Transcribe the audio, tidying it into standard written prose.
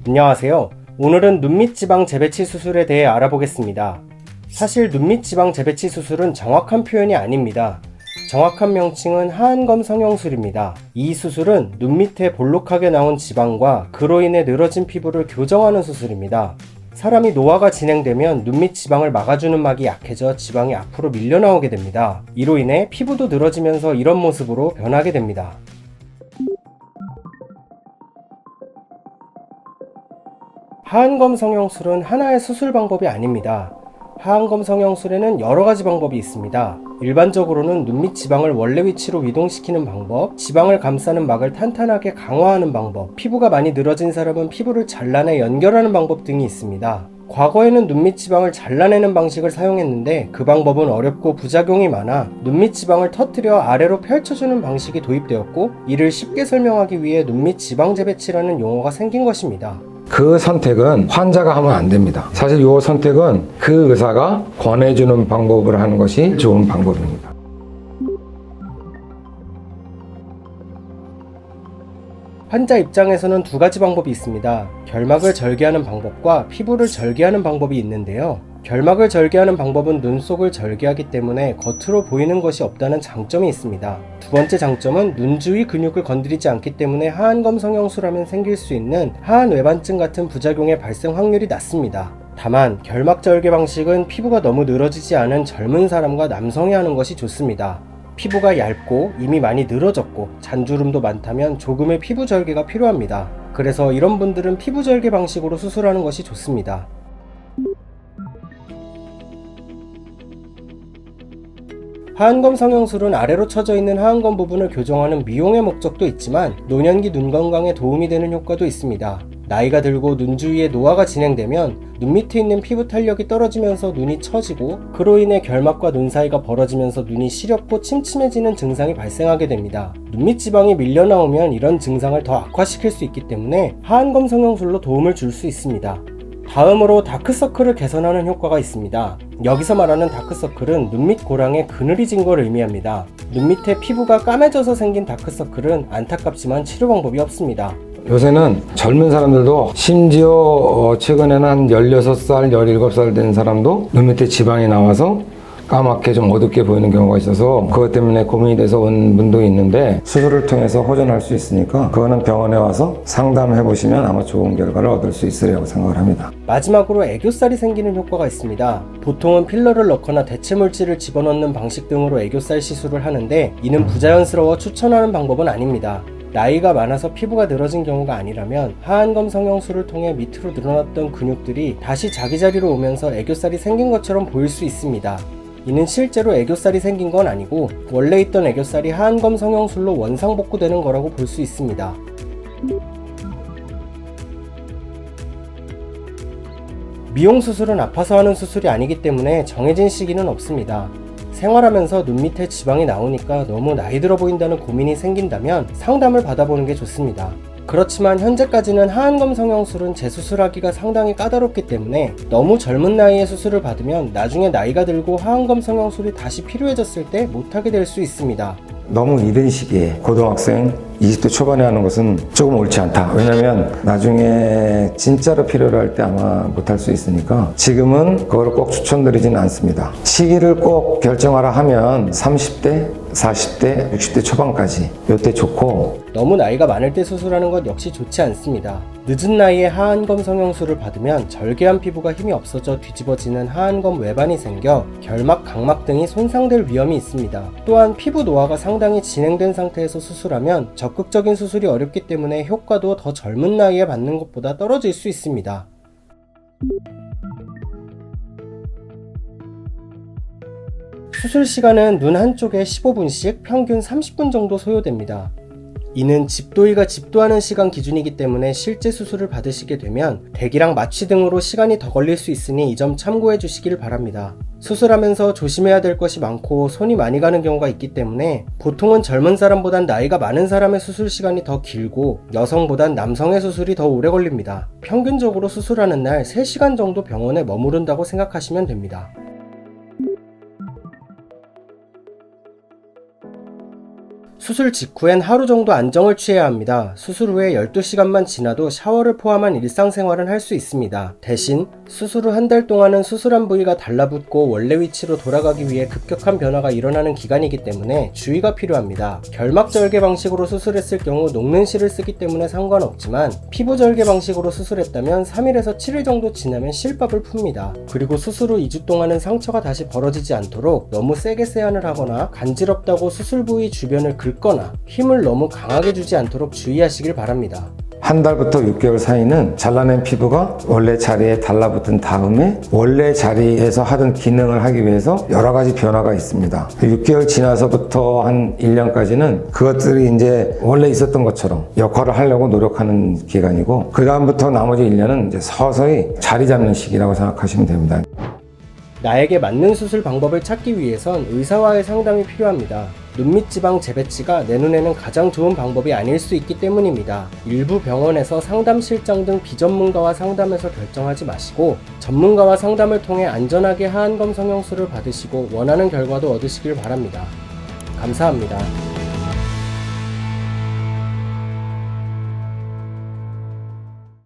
안녕하세요. 오늘은 눈밑 지방 재배치 수술에 대해 알아보겠습니다. 사실 눈밑 지방 재배치 수술은 정확한 표현이 아닙니다. 정확한 명칭은 하안검 성형술입니다. 이 수술은 눈 밑에 볼록하게 나온 지방과 그로 인해 늘어진 피부를 교정하는 수술입니다. 사람이 노화가 진행되면 눈밑 지방을 막아주는 막이 약해져 지방이 앞으로 밀려나오게 됩니다. 이로 인해 피부도 늘어지면서 이런 모습으로 변하게 됩니다. 하안검 성형술은 하나의 수술 방법이 아닙니다. 하안검 성형술에는 여러 가지 방법이 있습니다. 일반적으로는 눈밑 지방을 원래 위치로 이동시키는 방법, 지방을 감싸는 막을 탄탄하게 강화하는 방법, 피부가 많이 늘어진 사람은 피부를 잘라내 연결하는 방법 등이 있습니다. 과거에는 눈밑 지방을 잘라내는 방식을 사용했는데 그 방법은 어렵고 부작용이 많아 눈밑 지방을 터뜨려 아래로 펼쳐주는 방식이 도입되었고, 이를 쉽게 설명하기 위해 눈밑 지방 재배치라는 용어가 생긴 것입니다. 그 선택은 환자가 하면 안 됩니다. 사실 이 선택은 그 의사가 권해주는 방법을 하는 것이 좋은 방법입니다. 환자 입장에서는 두 가지 방법이 있습니다. 결막을 절개하는 방법과 피부를 절개하는 방법이 있는데요. 결막을 절개하는 방법은 눈속을 절개하기 때문에 겉으로 보이는 것이 없다는 장점이 있습니다. 두 번째 장점은 눈 주위 근육을 건드리지 않기 때문에 하안검 성형술하면 생길 수 있는 하안외반증 같은 부작용의 발생 확률이 낮습니다. 다만 결막 절개 방식은 피부가 너무 늘어지지 않은 젊은 사람과 남성이 하는 것이 좋습니다. 피부가 얇고 이미 많이 늘어졌고 잔주름도 많다면 조금의 피부 절개가 필요합니다. 그래서 이런 분들은 피부 절개 방식으로 수술하는 것이 좋습니다. 하안검 성형술은 아래로 처져 있는 하안검 부분을 교정하는 미용의 목적도 있지만 노년기 눈 건강에 도움이 되는 효과도 있습니다. 나이가 들고 눈 주위에 노화가 진행되면 눈 밑에 있는 피부 탄력이 떨어지면서 눈이 처지고, 그로 인해 결막과 눈 사이가 벌어지면서 눈이 시렵고 침침해지는 증상이 발생하게 됩니다. 눈밑 지방이 밀려나오면 이런 증상을 더 악화시킬 수 있기 때문에 하안검 성형술로 도움을 줄 수 있습니다. 다음으로 다크서클을 개선하는 효과가 있습니다. 여기서 말하는 다크서클은 눈밑 고랑에 그늘이 진 걸 의미합니다. 눈 밑에 피부가 까매져서 생긴 다크서클은 안타깝지만 치료 방법이 없습니다. 요새는 젊은 사람들도 심지어 최근에는 한 16살, 17살 된 사람도 눈 밑에 지방이 나와서 까맣게 좀 어둡게 보이는 경우가 있어서 그것 때문에 고민이 돼서 온 분도 있는데, 수술을 통해서 호전할 수 있으니까 그거는 병원에 와서 상담해 보시면 아마 좋은 결과를 얻을 수 있으리라고 생각을 합니다. 마지막으로 애교살이 생기는 효과가 있습니다. 보통은 필러를 넣거나 대체 물질을 집어넣는 방식 등으로 애교살 시술을 하는데, 이는 부자연스러워 추천하는 방법은 아닙니다. 나이가 많아서 피부가 늘어진 경우가 아니라면 하안검 성형술을 통해 밑으로 늘어났던 근육들이 다시 자기 자리로 오면서 애교살이 생긴 것처럼 보일 수 있습니다. 이는 실제로 애교살이 생긴 건 아니고 원래 있던 애교살이 하안검 성형술로 원상복구되는 거라고 볼 수 있습니다. 미용수술은 아파서 하는 수술이 아니기 때문에 정해진 시기는 없습니다. 생활하면서 눈 밑에 지방이 나오니까 너무 나이 들어 보인다는 고민이 생긴다면 상담을 받아보는 게 좋습니다. 그렇지만 현재까지는 하안검 성형술은 재수술하기가 상당히 까다롭기 때문에 너무 젊은 나이에 수술을 받으면 나중에 나이가 들고 하안검 성형술이 다시 필요해졌을 때 못하게 될 수 있습니다. 너무 이른 시기에 고등학생 20대 초반에 하는 것은 조금 옳지 않다. 왜냐면 나중에 진짜로 필요로 할 때 아마 못할 수 있으니까 지금은 그걸 꼭 추천드리지는 않습니다. 시기를 꼭 결정하라 하면 30대, 40대, 60대 초반까지 이때 좋고, 너무 나이가 많을 때 수술하는 것 역시 좋지 않습니다. 늦은 나이에 하안검 성형술을 받으면 절개한 피부가 힘이 없어져 뒤집어지는 하안검 외반이 생겨 결막, 각막 등이 손상될 위험이 있습니다. 또한 피부 노화가 상당히 진행된 상태에서 수술하면 적극적인 수술이 어렵기 때문에 효과도 더 젊은 나이에 받는 것보다 떨어질 수 있습니다. 수술 시간은 눈 한쪽에 15분씩 평균 30분 정도 소요됩니다. 이는 집도의가 집도하는 시간 기준이기 때문에 실제 수술을 받으시게 되면 대기랑 마취 등으로 시간이 더 걸릴 수 있으니 이 점 참고해 주시길 바랍니다. 수술하면서 조심해야 될 것이 많고 손이 많이 가는 경우가 있기 때문에 보통은 젊은 사람보단 나이가 많은 사람의 수술 시간이 더 길고 여성보단 남성의 수술이 더 오래 걸립니다. 평균적으로 수술하는 날 3시간 정도 병원에 머무른다고 생각하시면 됩니다. 수술 직후엔 하루 정도 안정을 취해야 합니다. 수술 후에 12시간만 지나도 샤워를 포함한 일상생활은 할 수 있습니다. 대신 수술 후 한 달 동안은 수술한 부위가 달라붙고 원래 위치로 돌아가기 위해 급격한 변화가 일어나는 기간이기 때문에 주의가 필요합니다. 결막절개 방식으로 수술했을 경우 녹는 실을 쓰기 때문에 상관없지만 피부절개 방식으로 수술했다면 3일에서 7일 정도 지나면 실밥을 풉니다. 그리고 수술 후 2주 동안은 상처가 다시 벌어지지 않도록 너무 세게 세안을 하거나 간지럽다고 수술 부위 주변을 긁거나 힘을 너무 강하게 주지 않도록 주의하시길 바랍니다. 한 달부터 6개월 사이는 잘라낸 피부가 원래 자리에 달라붙은 다음에 원래 자리에서 하던 기능을 하기 위해서 여러 가지 변화가 있습니다. 6개월 지나서부터 한 1년까지는 그것들이 이제 원래 있었던 것처럼 역할을 하려고 노력하는 기간이고, 그 다음부터 나머지 1년은 이제 서서히 자리 잡는 시기라고 생각하시면 됩니다. 나에게 맞는 수술 방법을 찾기 위해선 의사와의 상담이 필요합니다. 눈밑 지방 재배치가 내 눈에는 가장 좋은 방법이 아닐 수 있기 때문입니다. 일부 병원에서 상담실장 등 비전문가와 상담해서 결정하지 마시고 전문가와 상담을 통해 안전하게 하안검 성형술을 받으시고 원하는 결과도 얻으시길 바랍니다. 감사합니다.